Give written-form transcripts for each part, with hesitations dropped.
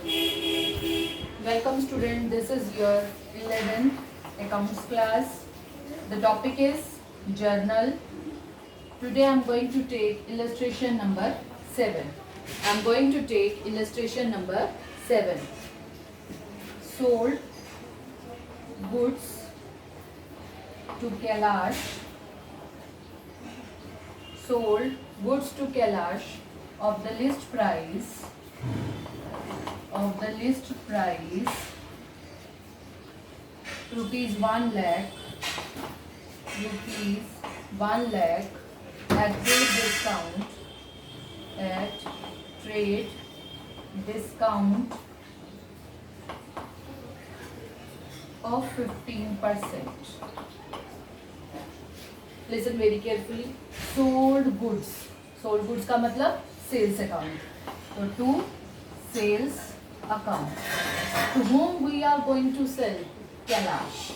Welcome student, this is your 11th accounts class. The topic is journal. Today I am going to take illustration number 7. I am going to take illustration number 7. Sold goods to Kailash. Sold goods to Kailash of the list price rupees 1 lakh at trade discount of 15%. Listen very carefully. Sold goods का मतलब sales account. तो to sales account. To whom we are going to sell? Kailash.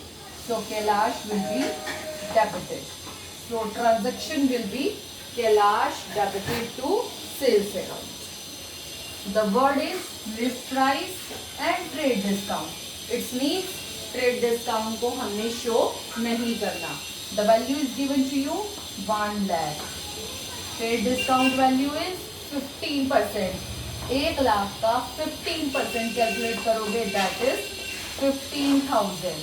So Kailash will be debited. So transaction will be Kailash debited to sales account. The word is list price and trade discount. It means trade discount को हमने show नहीं करना. The value is given to you 1 lakh. Trade discount value is 15%. 1 lakh का 15% calculate करोगे, that is 15,000.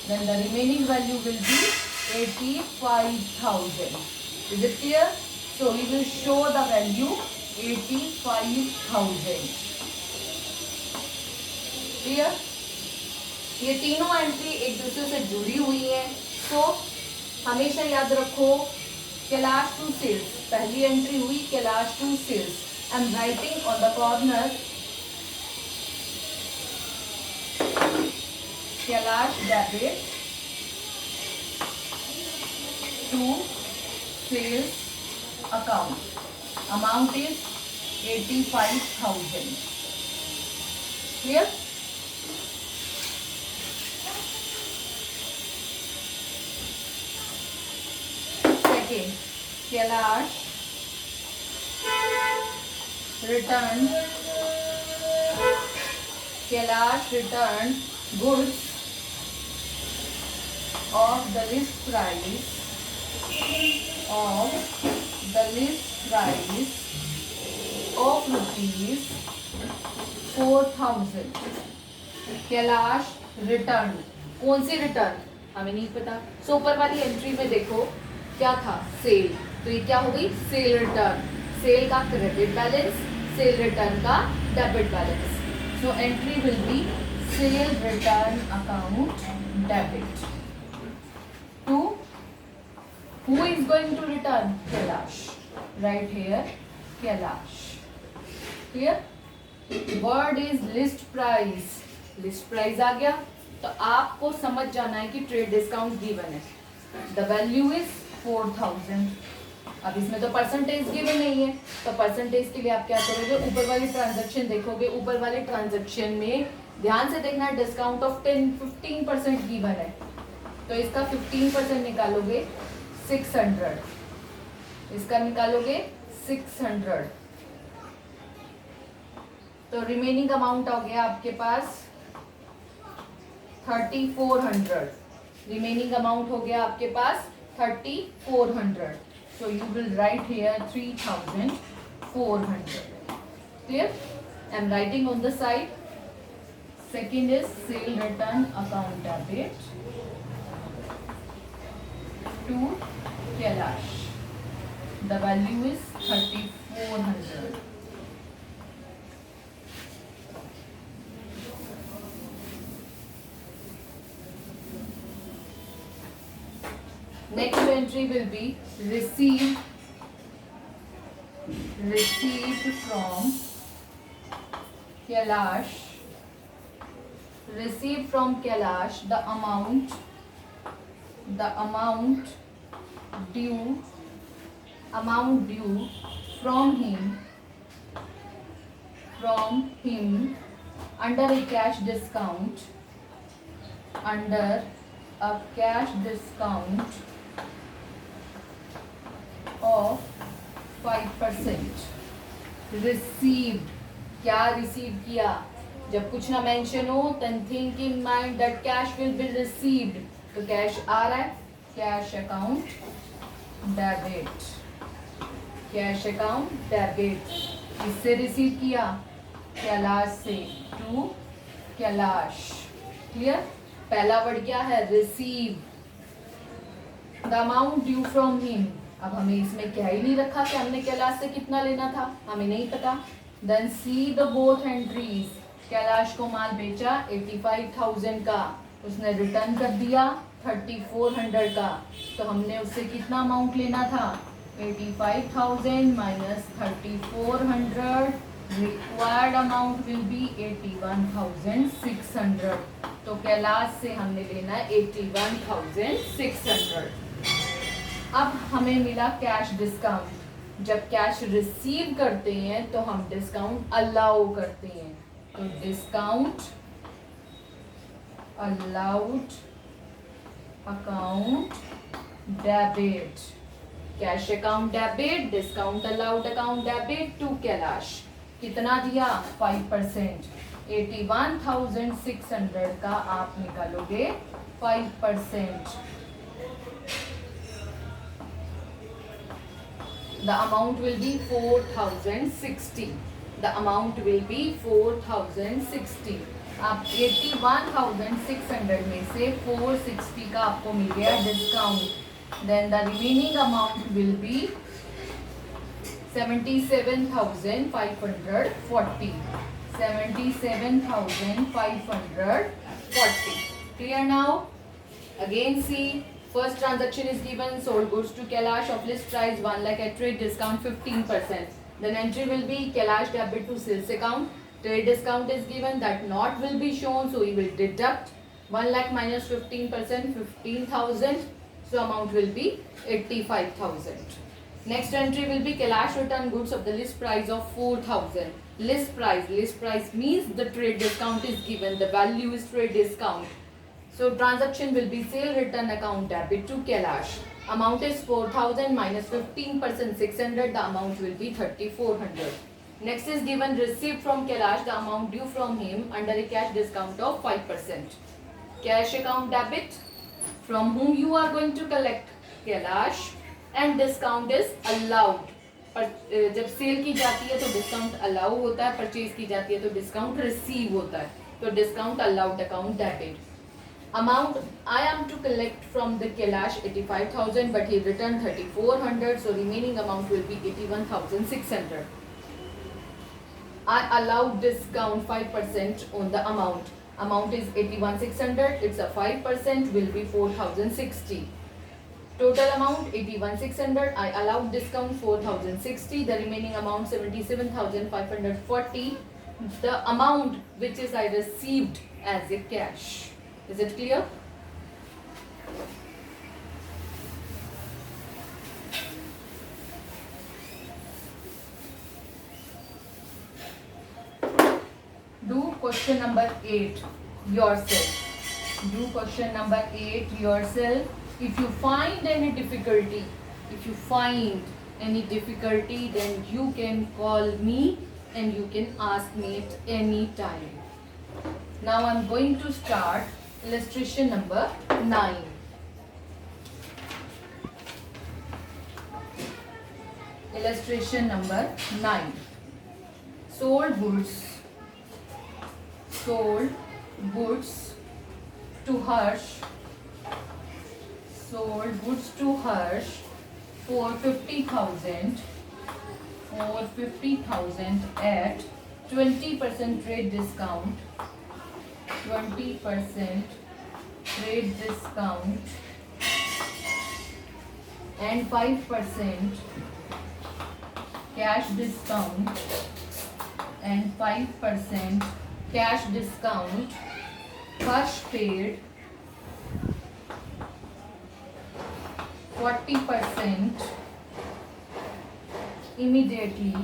Then the remaining value will be 85,000. Is it clear? So we will show the value 85,000. Clear? ये तीनों entry एक दूसरे से जुड़ी हुई है. तो हमेशा याद रखो कैलाश टू सेल्स. पहली एंट्री हुई Kailash to sales. I am writing on the corner Kailash debit to sales account. Amount is 85,000. Clear? Second, Kailash returned goods of the list price of rupees 4,000. Kailash return. कौन सी रिटर्न हमें नहीं पता. सो ऊपर वाली entry में देखो क्या था, सेल. तो ये क्या हो गई, सेल रिटर्न. सेल का क्रेडिट बैलेंस, सेल रिटर्न का debit balance. So entry will be sale return account debit to who is going to return? Kailash. Right here Kailash. Clear? Word is list price. List price आ गया. तो आपको समझ जाना है कि trade discount given है. The value is 4,000. अब इसमें तो परसेंटेज गिवन नहीं है, तो परसेंटेज के लिए आप क्या करोगे, ऊपर वाली ट्रांजैक्शन देखोगे. ऊपर वाले ट्रांजैक्शन में ध्यान से देखना, डिस्काउंट ऑफ 15% गिवन है. तो इसका 15% निकालोगे 600. इसका निकालोगे 600. तो रिमेनिंग अमाउंट हो गया आपके पास 3400. रिमेनिंग अमाउंट हो गया आपके पास 3400. So you will write here 3,400. Clear? I am writing on the side. Second is sale return account debit to Kailash. The value is 3,400. Next entry will be received from Kailash. Received from Kailash the amount due from him under a cash discount of 5%. Receive, क्या receive किया, जब कुछ ना mention हो then think in mind that cash will be received. तो cash आ रहा है, cash account debit, cash account debit. इससे रिसीव किया, कैलाश से, टू कैलाश. क्लियर. पहला वर्ड क्या है, receive. The amount due from him. अब हमें इसमें क्या ही नहीं रखा कि हमने कैलाश से कितना लेना था, हमें नहीं पता. Then see the both entries. Kailash को माल बेचा 85,000 का, उसने रिटर्न कर दिया 3400 का. तो हमने उससे कितना अमाउंट लेना था, 85,000 minus 3400. Required amount will be 81,600. तो कैलाश से हमने लेना है 81,600. अब हमें मिला कैश डिस्काउंट. जब कैश रिसीव करते हैं तो हम डिस्काउंट अलाउ करते हैं. तो discount allowed account debit. Cash account debit, discount allowed account debit to Kailash. कितना दिया, 5%. 81,600 का आप निकालोगे 5%. The amount will be 4,060. The amount will be 4,060. आप 81,600 में से 460 का आपको मिल गया discount. Then the remaining amount will be 77,540. 77,540. Clear now? Again see. First transaction is given, sold goods to Kailash of list price 1 lakh at trade discount 15%. Then entry will be Kailash debit to sales account. Trade discount is given, that not will be shown, so we will deduct 1 lakh minus 15%, 15,000. So amount will be 85,000. Next entry will be Kailash return goods of the list price of 4,000. List price means the trade discount is given, the value is trade discount. So transaction will be sale return account debit to Kailash. Amount is 4,000 minus 15% 600. The amount will be 3,400. Next is given receipt from Kailash. The amount due from him under a cash discount of 5%. Cash account debit. From whom you are going to collect, Kailash. And discount is allowed. जब cell की जाती है तो discount allow होता है, purchase की जाती है तो डिस्काउंट रिसीव होता है. तो discount allowed account debit. Amount I am to collect from the Kailash 85,000, but he returned 3,400, so remaining amount will be 81,600. I allowed discount 5% on the amount. Amount is 81,600. It's a 5% will be 4,060. Total amount 81,600. I allowed discount 4,060. The remaining amount 77,540. The amount which is I received as a cash. Is it clear? Do question number 8 yourself. Do question number 8 yourself. If you find any difficulty, then you can call me and you can ask me at any time. Now I am going to start illustration number 9. Illustration number 9. Sold goods to Harsh. Sold goods to Harsh for 50,000 at 20% trade discount. 20% trade discount and 5% cash discount and 5% cash discount. Harsh paid 40% immediately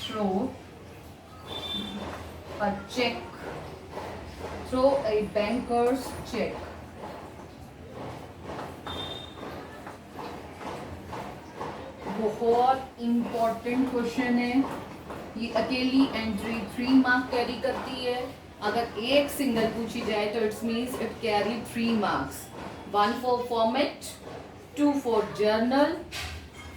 through a check, through a banker's check. बहुत important question है ये। अकेली entry 3 mark carry करती है। अगर एक single पूछी जाए तो it's means it carry 3 marks, 1 for format, 2 for journal,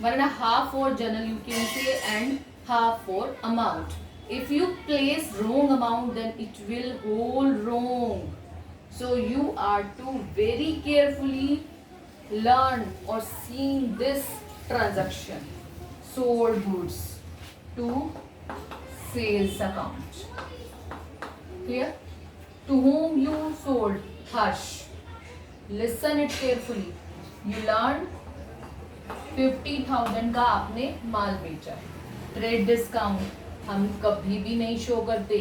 1.5 for journal you can say, and half for amount. If you place wrong amount then it will whole wrong. So you are to very carefully learn or seeing this transaction. Sold goods to sales account. Clear? To whom you sold? Harsh. Listen it carefully. You learn 50,000 का आपने माल बेचा। Trade discount हम कभी भी नहीं show करते।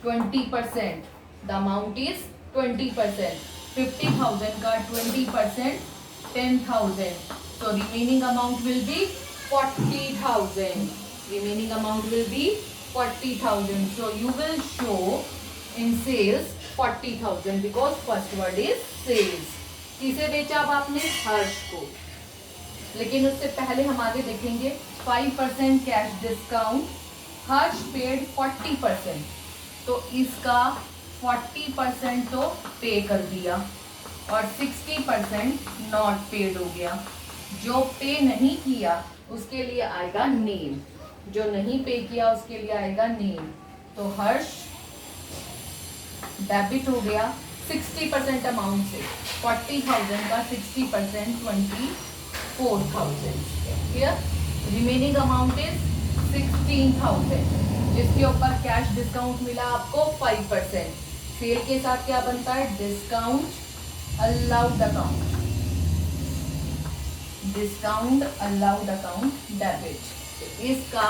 20%, the amount is 20%। 50,000 का 20% 10,000, so remaining amount will be 40,000. Remaining amount will be 40,000. So you will show in sales 40,000 because first word is sales. किसे बेचा अब आपने? हर्ष को। लेकिन उससे पहले हम आगे देखेंगे 5% कैश डिस्काउंट, हर्ष पेड 40%, तो इसका 40% तो पे कर दिया और 60% नॉट पेड हो गया। जो पे नहीं किया उसके लिए आएगा नेम, जो नहीं पे किया उसके लिए आएगा नेम। तो हर्ष डेबिट हो गया 60% अमाउंट से। 40,000 का 60% 24,000। क्लियर? रिमेनिंग अमाउंट इज 16,000 जिसके ऊपर कैश डिस्काउंट मिला आपको 5%। सेल के साथ क्या बनता है? Discount allowed account, discount allowed account debit. इसका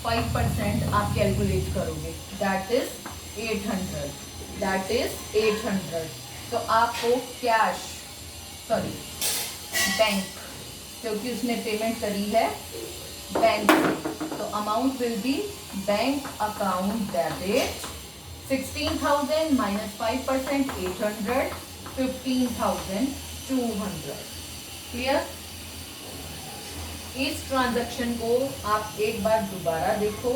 5% आप कैलकुलेट करोगे, दैट इज 800, दैट इज 800। तो आपको कैश बैंक, क्योंकि उसने पेमेंट करी है बैंक से, तो amount will be bank account debit 16,000 minus 5% 800, 15,200। Clear? इस ट्रांजैक्शन को आप एक बार दोबारा देखो।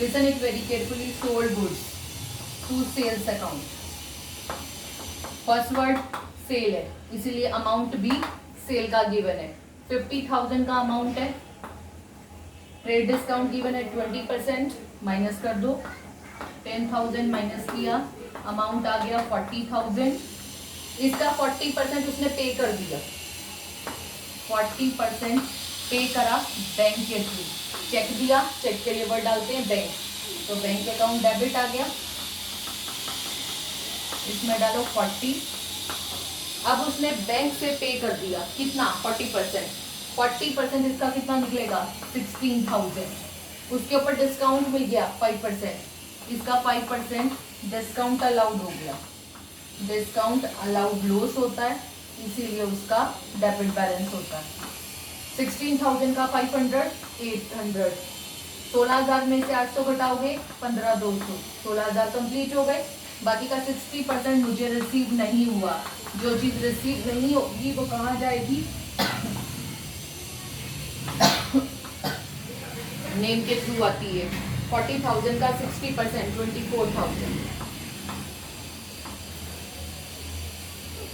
Listen it very carefully. Sold goods to sales account. First word sale है, इसीलिए अमाउंट भी सेल का गिवन है। 50,000 का अमाउंट है, ट्रेड डिस्काउंट गिवन है 20%, माइनस कर दो। 10,000 माइनस किया, अमाउंट आ गया 40,000। इसका 40% उसने पे कर दिया, 40% पे करा बैंक के थ्रू। चेक दिया, चेक के लिए वर्ड डालते हैं बैंक, तो बैंक अकाउंट डेबिट आ गया। इसमें डालो 40। अब उसने बैंक से पे कर दिया कितना? 40%। 40% इसका कितना निकलेगा? 16,000। उसके ऊपर डिस्काउंट मिल गया 5%, इसका 5% डिस्काउंट अलाउड हो गया। डिस्काउंट अलाउड लॉस होता है, इसीलिए उसका डेबिट बैलेंस होता है। 16,000 का 500 800। 16,000 में से 800 घटाओगे 15,200, 16,000 कंप्लीट हो गए। बाकी का 60% मुझे रिसीव नहीं हुआ। जो चीज रिसीव नहीं होगी वो कहाँ जाएगी? नेम के थ्रू आती है। 40,000 का 60% 24,000।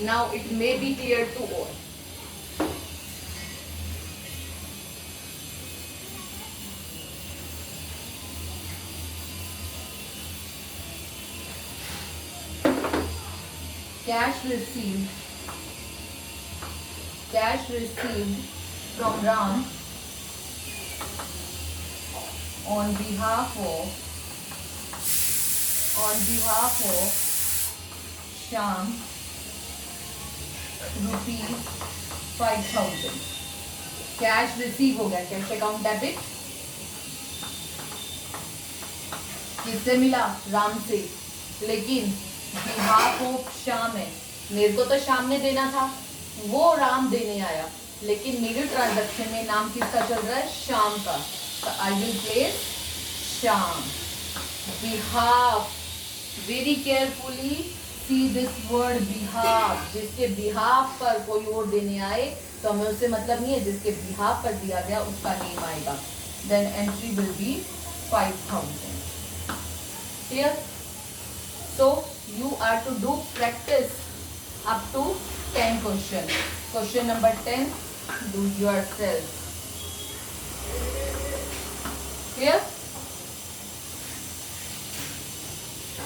Now it may be clear to all. Cash received from Ram on behalf of Shyam ₹5,000। Cash receive हो गया, कैश अकाउंट डेबिट। किससे मिला? राम से, लेकिन बिहाफ ऑफ श्याम है, मेरे को तो श्याम ने देना था, वो राम देने आया, लेकिन मेरे ट्रांजैक्शन में नाम किसका चल रहा है? श्याम का। तो I will place Shyam. Behalf. Very carefully see this word behalf. जिसके behalf पर कोई वोट देने आए तो हमें उससे मतलब नहीं है, जिसके behalf पर दिया गया उसका नेम आएगा. Then entry will be 5,000. Clear? So you are to do practice up to 10 questions. Question number 10, do yourself. Clear?